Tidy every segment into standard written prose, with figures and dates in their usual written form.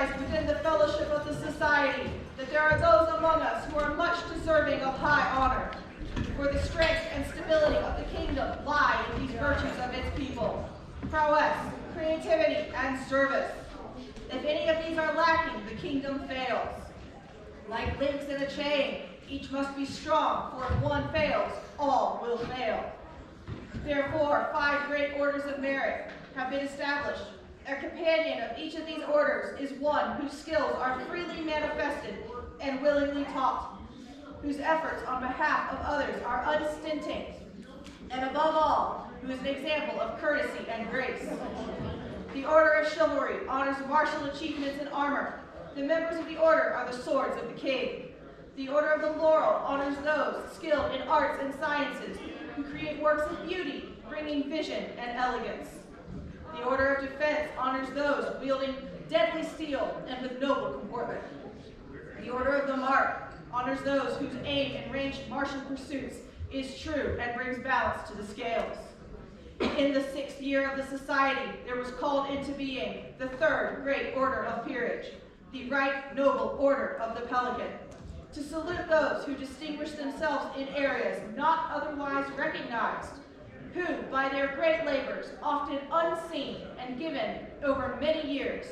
recognize within the fellowship of the society that there are those among us who are much deserving of high honor. For the strength and stability of the kingdom lie in these virtues of its people: prowess, creativity, and service. If any of these are lacking, the kingdom fails. Like links in a chain, each must be strong, for if one fails, all will fail. Therefore, 5 great orders of merit have been established. A companion of each of these orders is one whose skills are freely manifested and willingly taught, whose efforts on behalf of others are unstinting, and above all, who is an example of courtesy and grace. The Order of Chivalry honors martial achievements in armor. The members of the order are the swords of the king. The Order of the Laurel honors those skilled in arts and sciences who create works of beauty, bringing vision and elegance. The Order of Defense honors those wielding deadly steel and with noble comportment. The Order of the Mark honors those whose aim in ranged martial pursuits is true and brings balance to the scales. In the 6th year of the society, there was called into being the 3rd Great Order of Peerage, the Right Noble Order of the Pelican, to salute those who distinguish themselves in areas not otherwise recognized, who, by their great labors, often unseen and given over many years,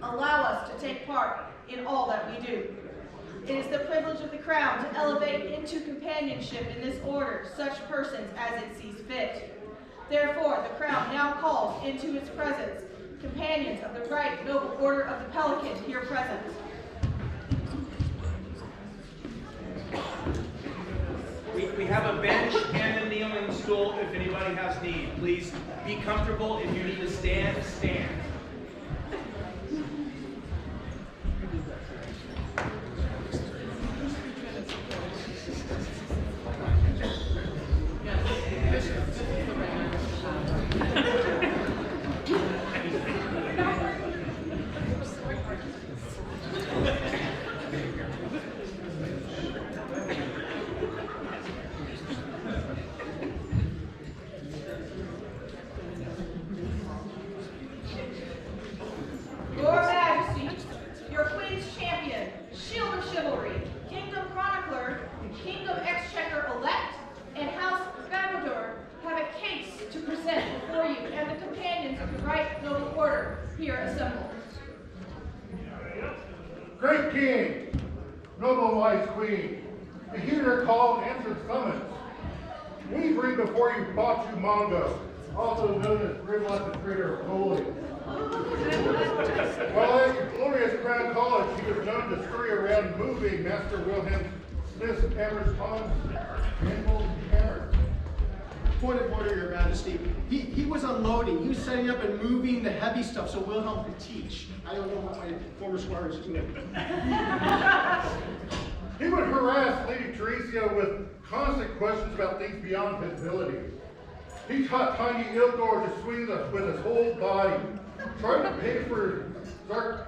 allow us to take part in all that we do. It is the privilege of the Crown to elevate into companionship in this order such persons as it sees fit. Therefore, the Crown now calls into its presence companions of the Right Noble Order of the Pelican here present. We have a bench and a kneeling stool if anybody has need. Please be comfortable. If you need to stand, stand. Great King, noble wise Queen, to hear your call and answer summons, we bring before you Batu Mongo, also known as Grimlock the Creator of Holy. While at glorious Crown College, he was known to scurry around moving Master Wilhelm Smith's hammers, tongs, handfuls, and hammers. Point of order, Your Majesty. He was unloading. He was setting up and moving the heavy stuff so Wilhelm could teach. I don't know what my former squire is doing. He would harass Lady Teresia with constant questions about things beyond his ability. He taught tiny Ildor to swing with his whole body, tried to pay for Zarkon,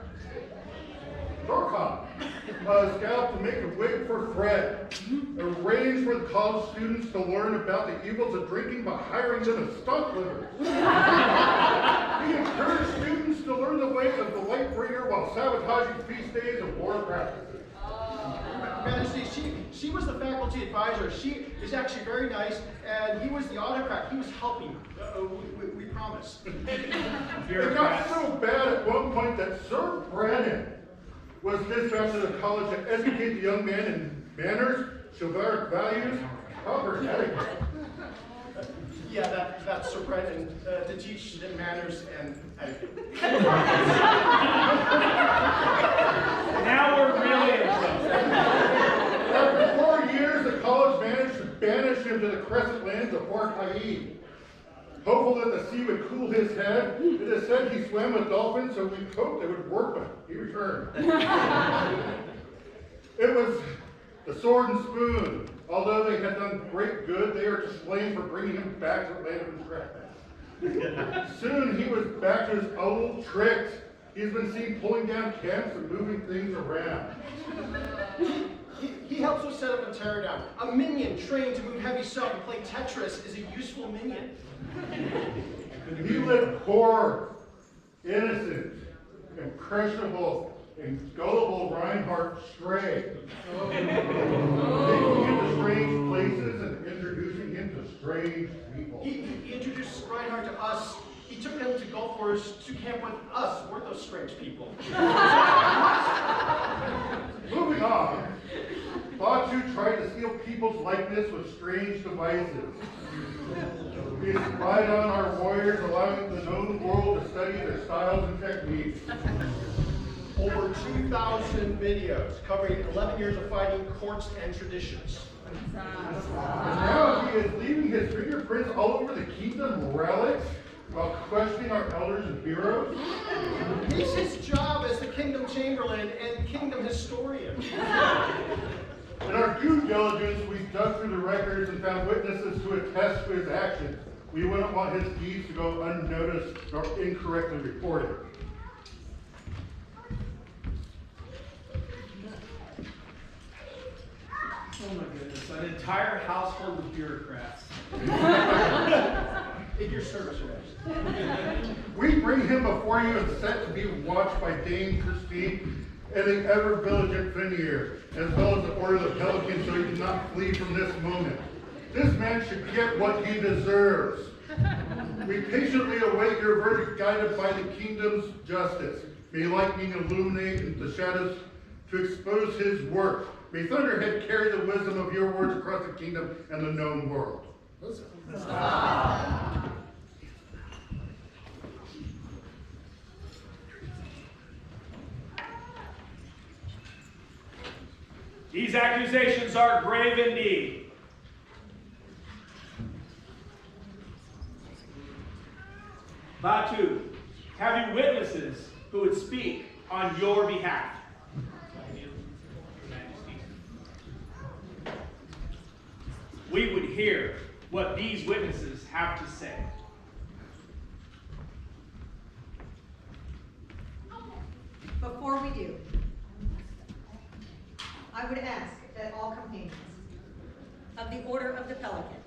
a scalp to make a wig for Fred, arranged for the college students to learn about the evils of drinking by hiring them as stunt livers. He encouraged students to learn the way of the Lightbringer while sabotaging feast days and war practices. Majesty, she was the faculty advisor. She is actually very nice, and he was the autocrat. He was helping. We promise. It got so bad at one point that Sir Brennan was dispatched to the college to educate the young man in manners, chivalric values, proper etiquette. Yeah, that's Sir Brennan, to teach them manners and etiquette. Now we're really in trouble. After 4 years, the college managed to banish him to the crescent lands of Port Haid. Hopeful that the sea would cool his head, it is said he swam with dolphins, so we hoped it would work, but he returned. It was the sword and spoon. Although they had done great good, they are to blame for bringing him back to the land of his wrath. Soon he was back to his old tricks. He's been seen pulling down camps and moving things around. He helps us set up and tear down. A minion trained to move heavy stuff and play Tetris is a useful minion. He lived poor, innocent, impressionable, and gullible Reinhardt stray. Taking him to strange places and introducing him to strange people. He introduced Reinhardt to us. He took him to golf course to camp with us. We're those strange people. Moving on, Batu tried to steal people's likeness with strange devices. He spied on our warriors, allowing the known world to study their styles and techniques. Over 2,000 videos covering 11 years of fighting, courts, and traditions. And now he is leaving his fingerprints all over the kingdom relics while questioning our elders and heroes. It's his job as the kingdom chamberlain and kingdom historian. In our due diligence, we dug through the records and found witnesses to attest to his actions. We wouldn't want his deeds to go unnoticed or incorrectly reported. Oh my goodness, an entire household of bureaucrats. In your service, Rex. We bring him before you and set to be watched by Dame Christine and the ever-vigilant Finier, as well as the Order of the Pelican, so he does not flee from this moment. This man should get what he deserves. We patiently await your verdict, guided by the kingdom's justice. May lightning illuminate the shadows to expose his work. May Thunderhead carry the wisdom of your words across the kingdom and the known world. These accusations are grave indeed. Batu, have you witnesses who would speak on your behalf? We would hear what these witnesses have to say. Before we do, I would ask that all companions of the Order of the Pelican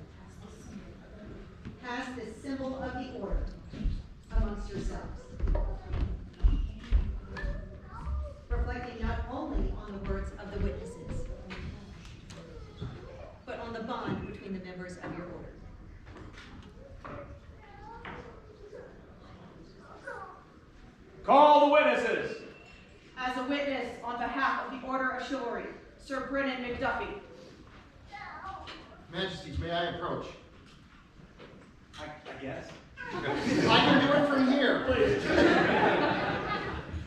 pass this symbol of the order amongst yourselves, reflecting not only on the words of the witnesses, but on the bond between the members of your order. Call the witnesses. As a witness on behalf of the Order of Chivalry, Sir Brennan McDuffie. Majesties, may I approach? I guess. I can do it from here. Please.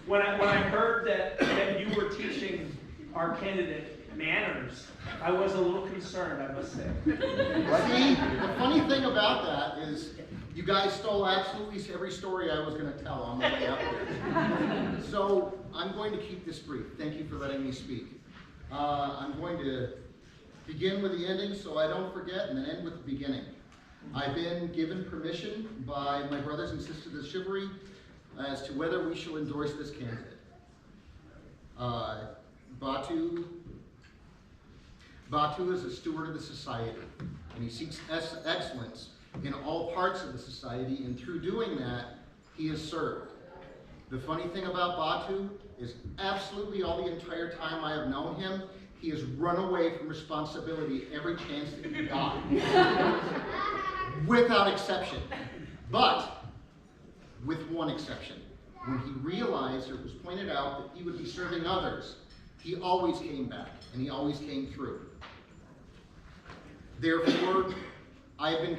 When I heard that you were teaching our candidate manners, I was a little concerned, I must say. See, the funny thing about that is you guys stole absolutely every story I was going to tell on the way up here. So I'm going to keep this brief. Thank you for letting me speak. I'm going to begin with the ending so I don't forget, and then end with the beginning. I've been given permission by my brothers and sisters of Chivalry as to whether we shall endorse this candidate. Batu is a steward of the society, and he seeks excellence in all parts of the society, and through doing that, he is served. The funny thing about Batu is absolutely all the entire time I have known him, he has run away from responsibility every chance that he got. Without exception. But, with one exception. When he realized, or it was pointed out, that he would be serving others, he always came back, and he always came through. Therefore, I've been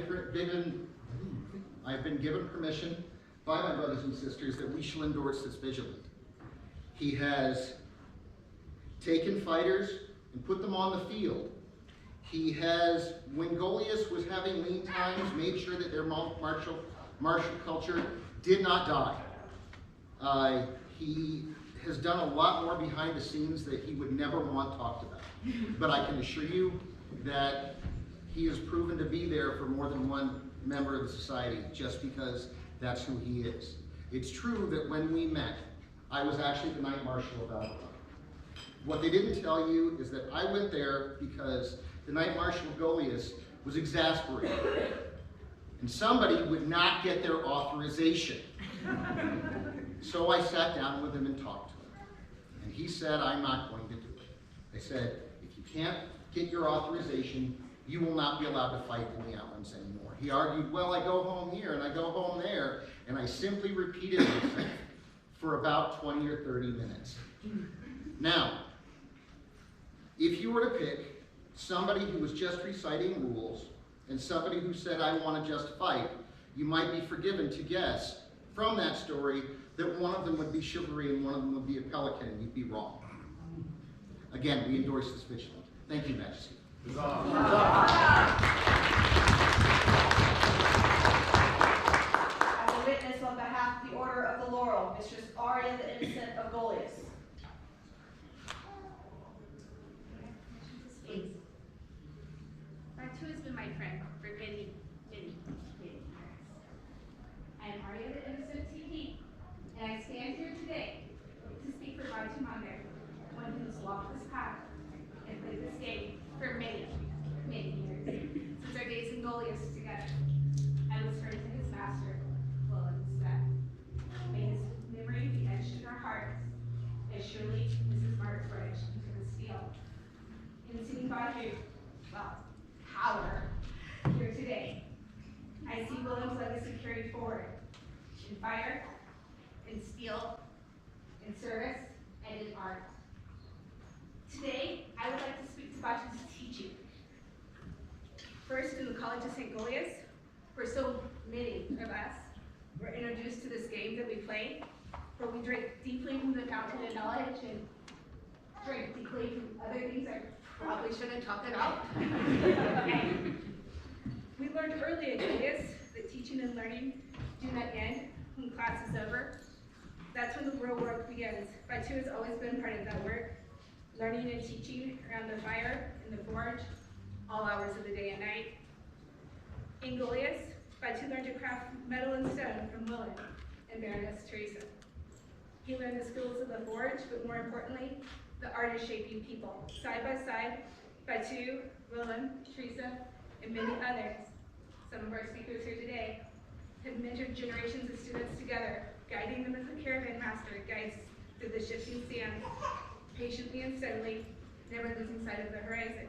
given permission by my brothers and sisters that we shall endorse this vigilant. He has taken fighters and put them on the field. He has, when Goliath was having lean times, made sure that their martial culture did not die. He has done a lot more behind the scenes that he would never want talked about. But I can assure you that he has proven to be there for more than one member of the society just because that's who he is. It's true that when we met, I was actually the Knight Marshal of Albuquerque. What they didn't tell you is that I went there because the Knight Marshal of Goliath was exasperated. And somebody would not get their authorization. So I sat down with him and talked to him. And he said, I'm not going to do it. I said, if you can't get your authorization, you will not be allowed to fight in the Outlands anymore. He argued, well, I go home here and I go home there, and I simply repeated myself for about 20 or 30 minutes. Now, if you were to pick somebody who was just reciting rules and somebody who said, I want to just fight, you might be forgiven to guess from that story that one of them would be Chivalry and one of them would be a Pelican, and you'd be wrong. Again, we endorse this vigilant. Thank you, Majesty. As a witness on behalf of the Order of the Laurel, Mistress Aria, the Innocent of Goliath. Batu has been my friend for many, many, many years. I am Aria, the Innocent TV, and I stand here today to speak for Batu Mongo, one who has walked this path and played this game for many, many years, since our days in Goliath together. I was turned to his master, well, instead. May his memory be etched in our hearts, as surely Mrs. Mark's were etched into the steel. In seeing Batu, well, power, here today, I see William's legacy carried forward in fire, in steel, in service, and in art. Today, I would like to speak to Batu's teaching. First, in the College of St. Goliath, where so many of us were introduced to this game that we play, where we drank deeply from the fountain of knowledge and drank deeply from other things I probably shouldn't talk about. And we learned early in Goliath that teaching and learning do not end when class is over. That's when the real work begins. Batu has always been part of that work, learning and teaching around the fire, in the forge, all hours of the day and night. In Goliath, Batu learned to craft metal and stone from Willem and Baroness Teresa. He learned the skills of the forge, but more importantly, the art of shaping people. Side by side, Batu, Willem, Teresa, and many others, some of our speakers here today, have mentored generations of students together, guiding them as the caravan master guides through the shifting sands, patiently and steadily, never losing sight of the horizon.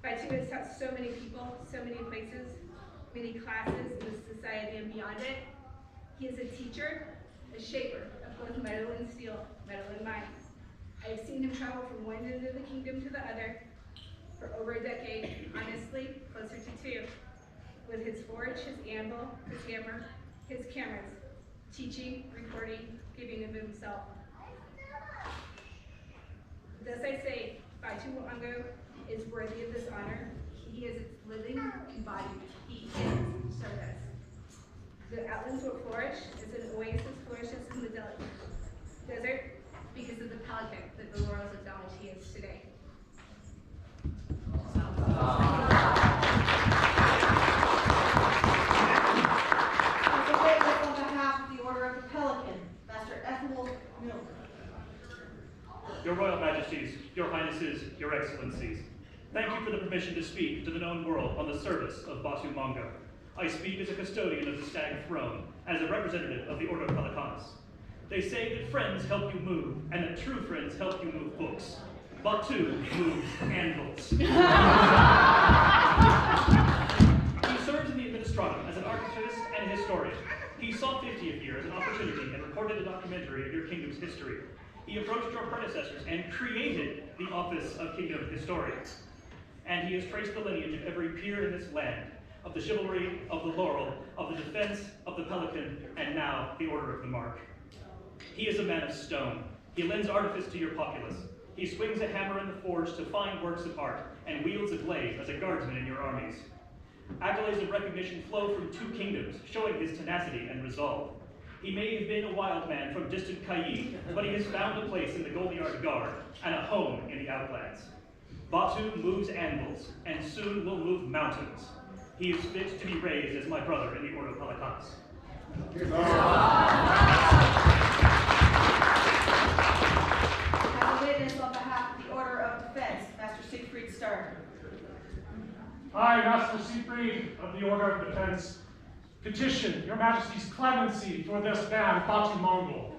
Batu has taught so many people, so many places, many classes in the society and beyond it. He is a teacher, a shaper of both metal and steel, metal and mind. I have seen him travel from one end of the kingdom to the other for over a decade, honestly, closer to 2, with his forge, his anvil, his hammer, his cameras, teaching, recording, giving of himself. Thus I say, Batu Mongo is worthy of this honor. He is its living embodiment. He is service. The Outlands will flourish as an oasis flourishes in the desert because of the Pelican that the Laurels acknowledge he is today. As a witness on behalf of the Order of the Pelican, Master Ethel Milner. Your Royal Majesties, Your Highnesses, Your Excellencies, thank you for the permission to speak to the known world on the service of Batu Mongo. I speak as a custodian of the Stag Throne, as a representative of the Order of Pelicanes. They say that friends help you move, and that true friends help you move books. Batu moves anvils. He serves in the Administratum as an archivist and a historian. He saw 50th year as an opportunity and recorded a documentary of your kingdom's history. He approached your predecessors and created the office of Kingdom Historian. And he has traced the lineage of every peer in this land, of the Chivalry, of the Laurel, of the Defense, of the Pelican, and now the Order of the Mark. He is a man of stone. He lends artifice to your populace. He swings a hammer in the forge to find works of art, and wields a glaive as a guardsman in your armies. Accolades of recognition flow from 2 kingdoms, showing his tenacity and resolve. He may have been a wild man from distant Cayenne, but he has found a place in the Goliard Guard and a home in the Outlands. Batu moves anvils, and soon will move mountains. He is fit to be raised as my brother in the Order of Pelicanes. As a witness on behalf of the Order of Defense, Master Siegfried Stern. I, Master Siegfried of the Order of Defense, petition your majesty's clemency for this man, Batu Mongo.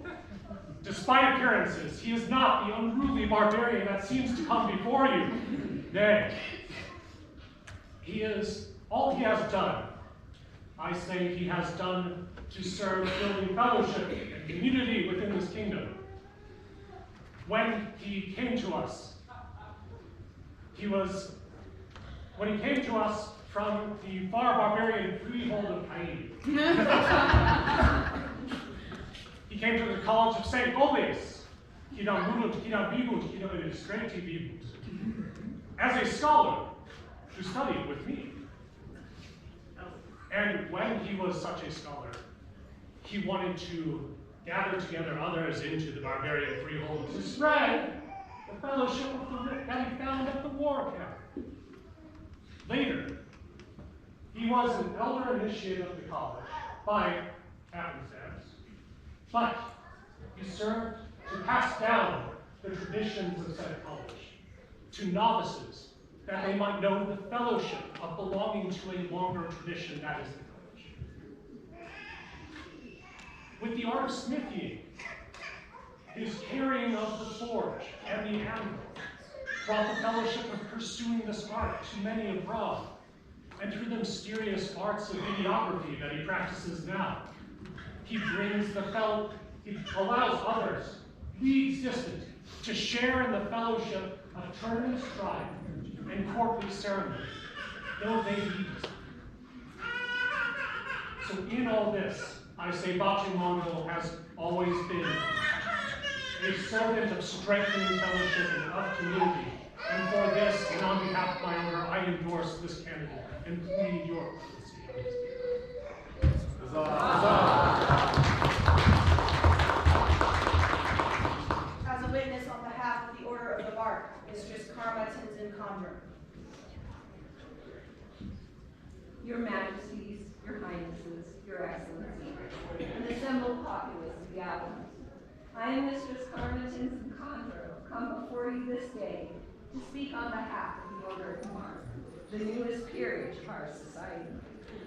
Despite appearances, he is not the unruly barbarian that seems to come before you. Nay, he is all he has done. I say he has done to serve building fellowship and community within this kingdom. When he came to us from the far barbarian freehold of Haiti. He came to the College of St. Oles, as a scholar who studied with me. And when he was such a scholar, he wanted to gather together others into the barbarian freehold to spread the fellowship of the wit that he found at the war camp. Later, he was an elder initiate of the college by happenstance, but he served to pass down the traditions of said college to novices, that they might know the fellowship of belonging to a longer tradition that is the college. With the art of smithing, his carrying of the forge and the anvil brought the fellowship of pursuing this art to many abroad, and through the mysterious arts of videography that he practices now, he allows others, leagues distant, to share in the fellowship of tournament strife and courtly ceremony, though they be distant. So in all this, I say Batu Mongo has always been a servant of strengthening fellowship and of community. And for this, and on behalf of my owner, I endorse this candidate and plead your clemency. As a witness on behalf of the Order of the Bark, Mistress Karma Tenzin Condra. Your Majesties, Your Highnesses, Your Excellencies, and assembled populace of the Outlands, I am Mistress Karma Tenzin Condra, come before you this day to speak on behalf of the Order of the Mark, the newest peerage of our society,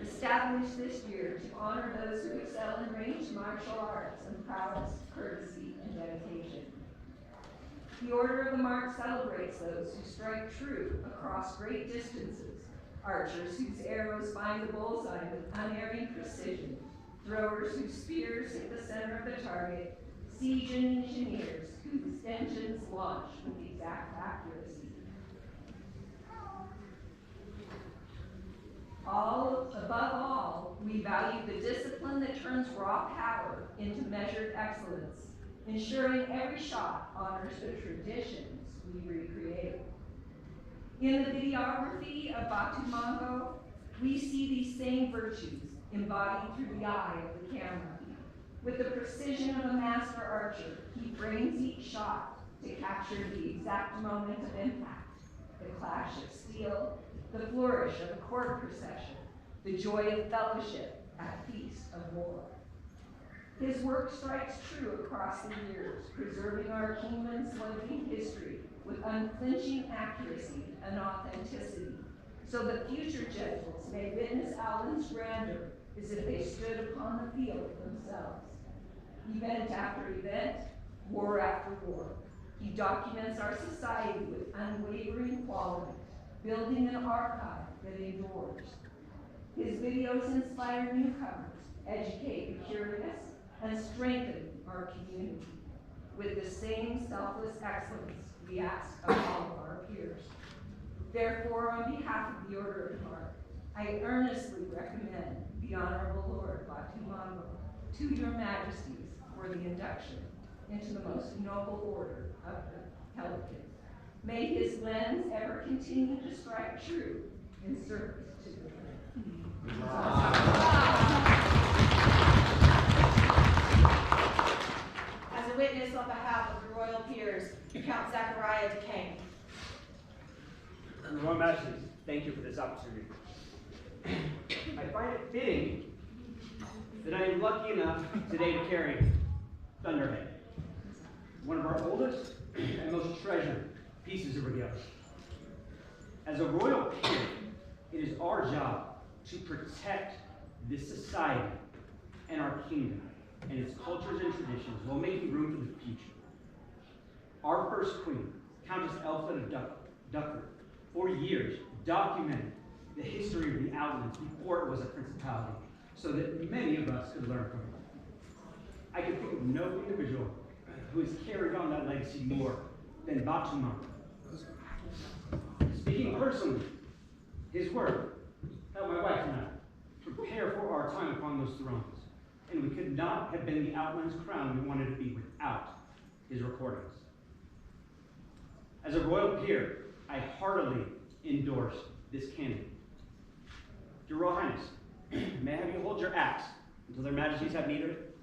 established this year to honor those who excel in ranged martial arts and prowess, courtesy, and dedication. The Order of the Mark celebrates those who strike true across great distances, archers whose arrows find the bullseye with unerring precision, throwers whose spears hit the center of the target, siege engineers whose engines launch with exact accuracy. Above all, we value the discipline that turns raw power into measured excellence, ensuring every shot honors the traditions we recreate. In the videography of Batu Mongo, we see these same virtues embodied through the eye of the camera. With the precision of a master archer, he frames each shot to capture the exact moment of impact, the clash of steel, the flourish of a court procession, the joy of fellowship at a feast of war. His work strikes true across the years, preserving our kingdom's living history with unflinching accuracy and authenticity, so that future generals may witness Allen's grandeur as if they stood upon the field themselves. Event after event, war after war, he documents our society with unwavering quality, building an archive that endures. His videos inspire newcomers, educate the curious, and strengthen our community. With the same selfless excellence we ask of all of our peers. Therefore, on behalf of the Order of Mark, I earnestly recommend the Honorable Lord Batu Mongo to your Majesties for the induction into the most noble order of the Pelican. May his lens ever continue to strike true in service to the land. As a witness on behalf of the royal peers, Count Zachariah DeCane. Royal Majesties, thank you for this opportunity. I find it fitting that I am lucky enough today to carry Thunderhead, one of our oldest and most treasured pieces of regalia. As a royal peer, it is our job to protect this society society and our kingdom and its cultures and traditions while making room for the future. Our first queen, Countess Elflin of Duckford, for years documented the history of the Outlands before it was a principality, so that many of us could learn from it. I can think of no individual who has carried on that legacy more than Batu Mongo. Speaking personally, his work helped my wife and I prepare for our time upon those thrones, and we could not have been the Outlands crown we wanted to be without his recordings. As a royal peer, I heartily endorse this candidate. Your Royal Highness, may I have you hold your axe until their majesties have need of it?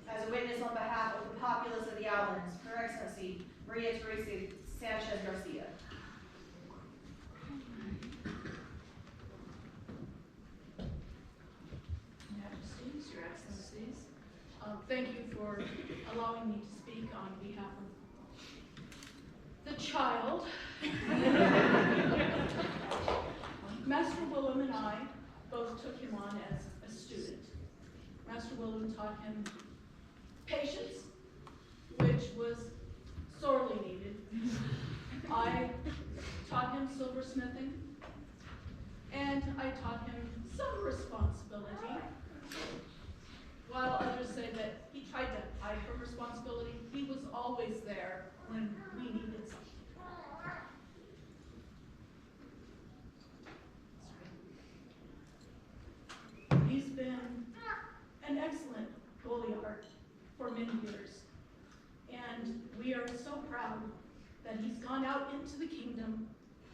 As a witness on behalf of the populace of the Outlands, Her Excellency Maria Teresa Sanchez Garcia. Majesties, Your Excellencies, thank you for allowing me to speak on behalf of the child. Master Willem and I both took him on as a student. Master Willem taught him patience, which was sorely needed. I taught him silversmithing, and I taught him some responsibility. While others say that he tried to hide from responsibility, he was always there when we needed something. He's been an excellent Goliath for many years, and we are so proud that he's gone out into the kingdom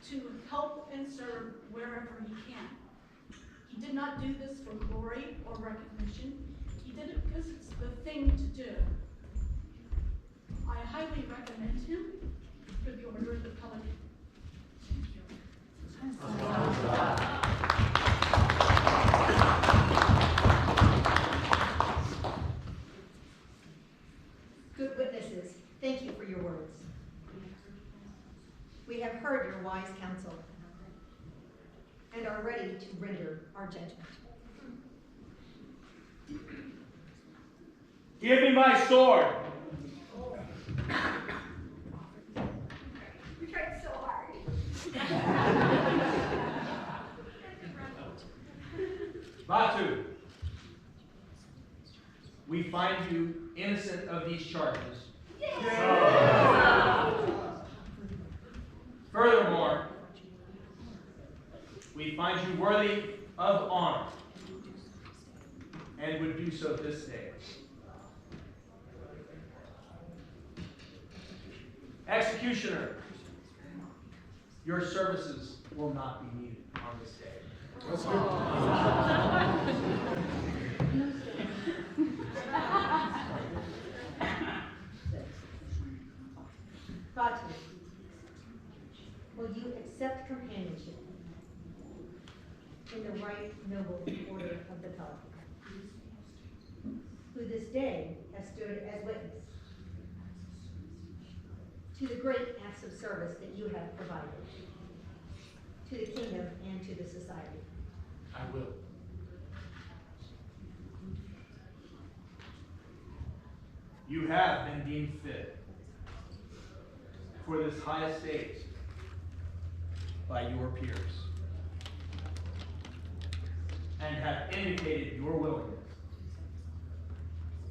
to help and serve wherever he can. He did not do this for glory or recognition. He did it because it's the thing to do. I highly recommend him for the Order of the Pelican. Good witnesses, thank you for your words. We have heard your wise counsel and are ready to render our judgment. Give me my sword. You tried so hard. Batu, we find you innocent of these charges. Furthermore, we find you worthy of honor and would do so this day. Executioner, your services will not be needed on this day. That's good. Batu, will you accept companionship in the right noble order of the Pelican, who this day has stood as witness to the great acts of service that you have provided to the kingdom and to the society? I will. You have been deemed fit for this high estate by your peers and have indicated your willingness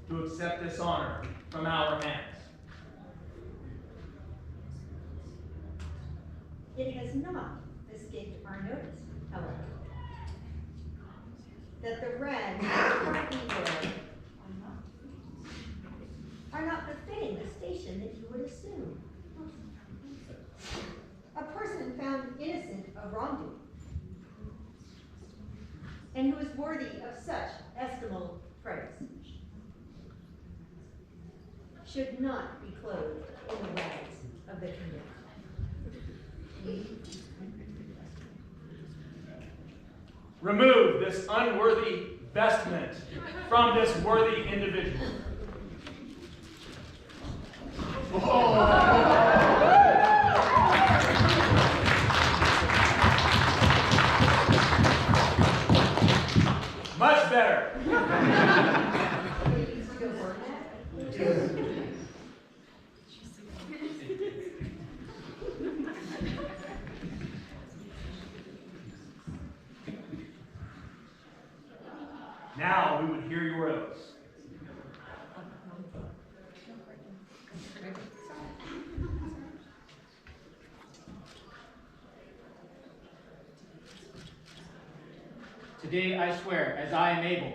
to accept this honor from our hands. It has not escaped our notice, however, that the rags you currently wear are not befitting the station that you would assume. A person found innocent of wrongdoing and who is worthy of such estimable praise should not be clothed in the rags of the kingdom. Remove this unworthy vestment from this worthy individual. Oh. Now we would hear your oaths. Today I swear, as I am able,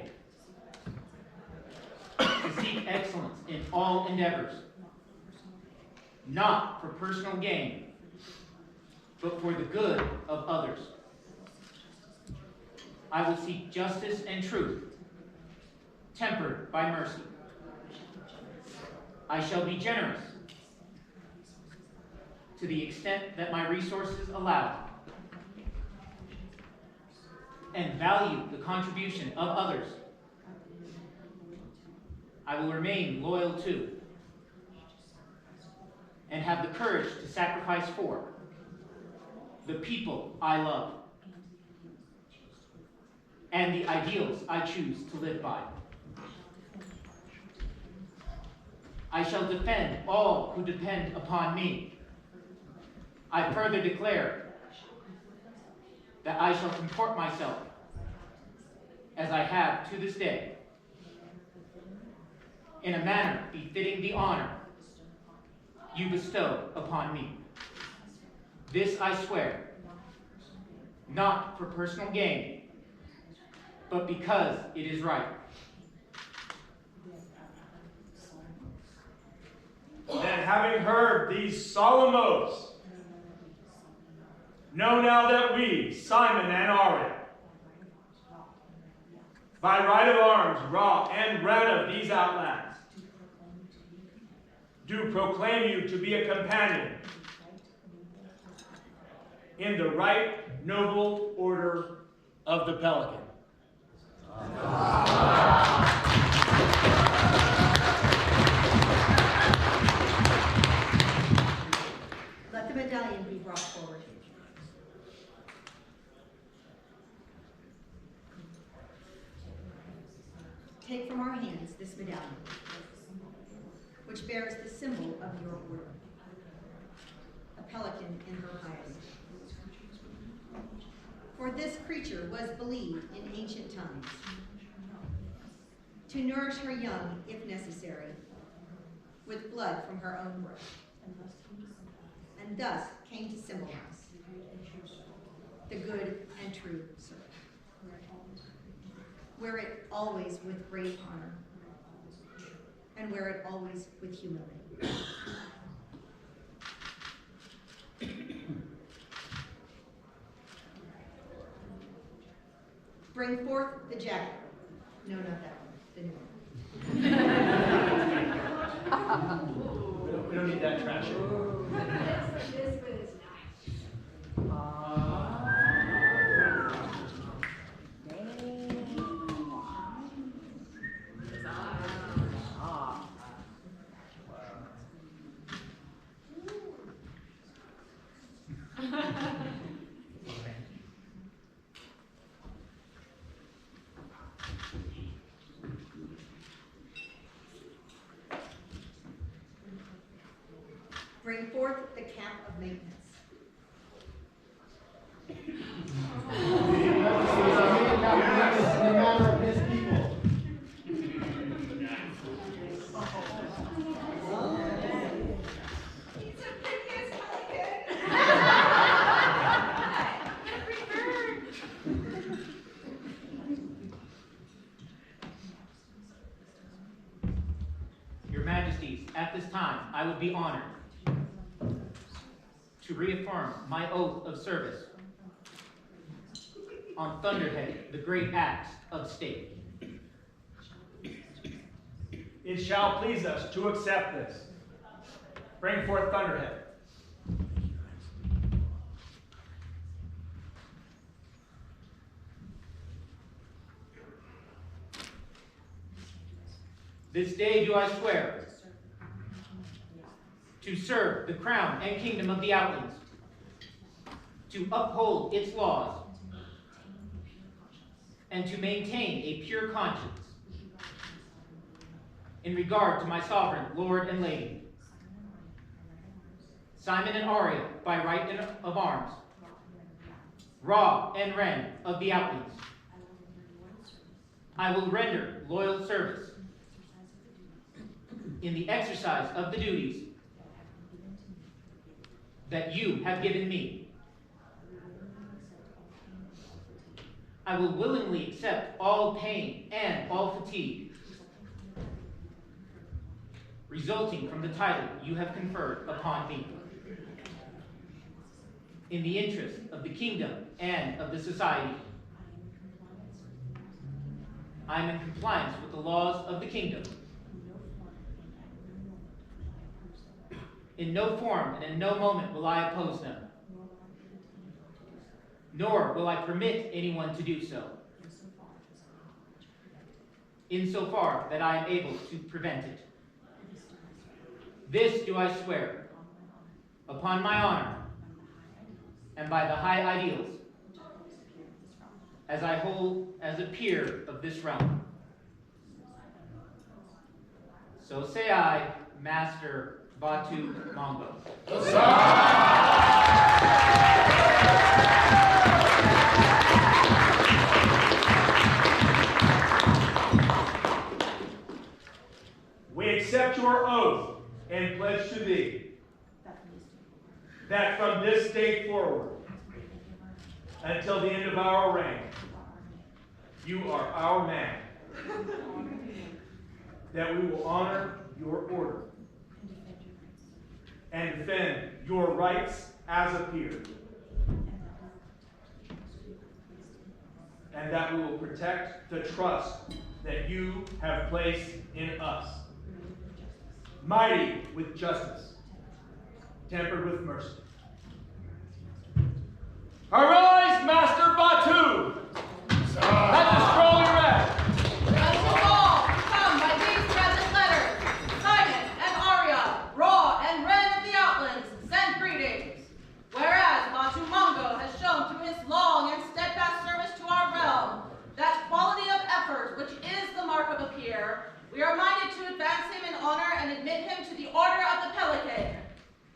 to seek excellence in all endeavors, not for personal gain, but for the good of others. I will seek justice and truth, tempered by mercy. I shall be generous to the extent that my resources allow, and value the contribution of others. I will remain loyal to, and have the courage to sacrifice for, the people I love, and the ideals I choose to live by. I shall defend all who depend upon me. I further declare that I shall comport myself as I have to this day, in a manner befitting the honor you bestow upon me. This I swear, not for personal gain, but because it is right. Then, having heard these solemn oaths, know now that we, Simon and Aria, by right of arms, raw and red of these Outlands, do proclaim you to be a companion in the right noble order of the Pelican. Let the medallion be brought forward. Take from our hands this medallion, which bears the symbol of your order, a pelican in her piety. For this creature was believed in ancient times to nourish her young, if necessary, with blood from her own breast, and thus came to symbolize the good and true servant. Wear it always with great honor, and wear it always with humility. Bring forth the jacket. No, not that one, the new one. We don't need that trash. Bring forth the cap of maintenance. In the manner of his people. He's a prettiest pelican. Every bird. Your Majesties, at this time, I would be honored to reaffirm my oath of service on Thunderhead, the great axe of state. It shall please us to accept this. Bring forth Thunderhead. This day do I swear to serve the crown and kingdom of the Outlands, to uphold its laws, and to maintain a pure conscience in regard to my sovereign lord and lady, Simon and Aria, by right of arms, Ra and Ren of the Outlands. I will render loyal service in the exercise of the duties that you have given me. I will willingly accept all pain and all fatigue resulting from the title you have conferred upon me, in the interest of the kingdom and of the society. I am in compliance with the laws of the kingdom. In no form and in no moment will I oppose them, nor will I permit anyone to do so, insofar that I am able to prevent it. This do I swear, upon my honor, and by the high ideals, as I hold as a peer of this realm. So say I, Master Batu Mongo. We accept your oath and pledge to thee that from this day forward until the end of our reign, you are our man, that we will honor your order and defend your rights as a peer, and that we will protect the trust that you have placed in us, mighty with justice, tempered with mercy. Arise, Master Batu! Let the scroll be read. Let us all come by these present letters. Simon and Aria, Raw and Ren of the Outlands, send greetings. Whereas Batu Mongo has shown through his long and steadfast service to our realm that quality of effort which is the mark of a peer, we are minded to advance him in honor and admit him to the order of the Pelican.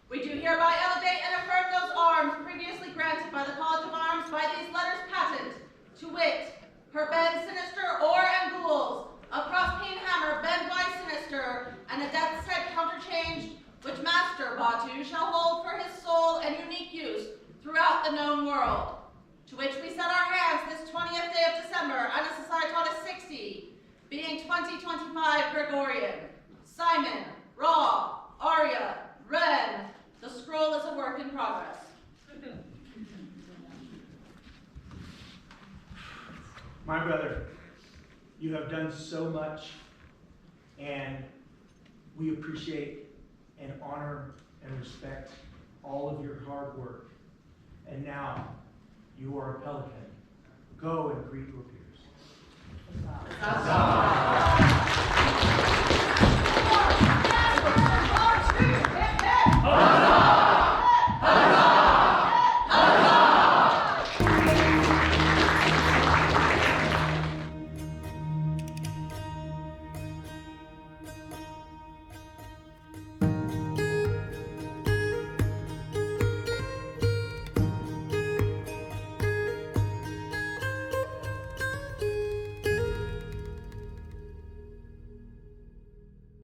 We do hereby elevate and affirm those arms previously granted by the College of Arms by these letters patent, to wit, her bend sinister or and gules, a cross-peen hammer bend by sinister, and a death's head counterchanged, which Master Batu shall hold for his sole and unique use throughout the known world. To which we set our hands this 20th day of December, Anna Societatis 60, being 2025 Gregorian. Simon, Raw, Aria, Ren, the scroll is a work in progress. My brother, you have done so much, and we appreciate and honor and respect all of your hard work. And now, you are a Pelican. Go and greet your peers. Huzzah.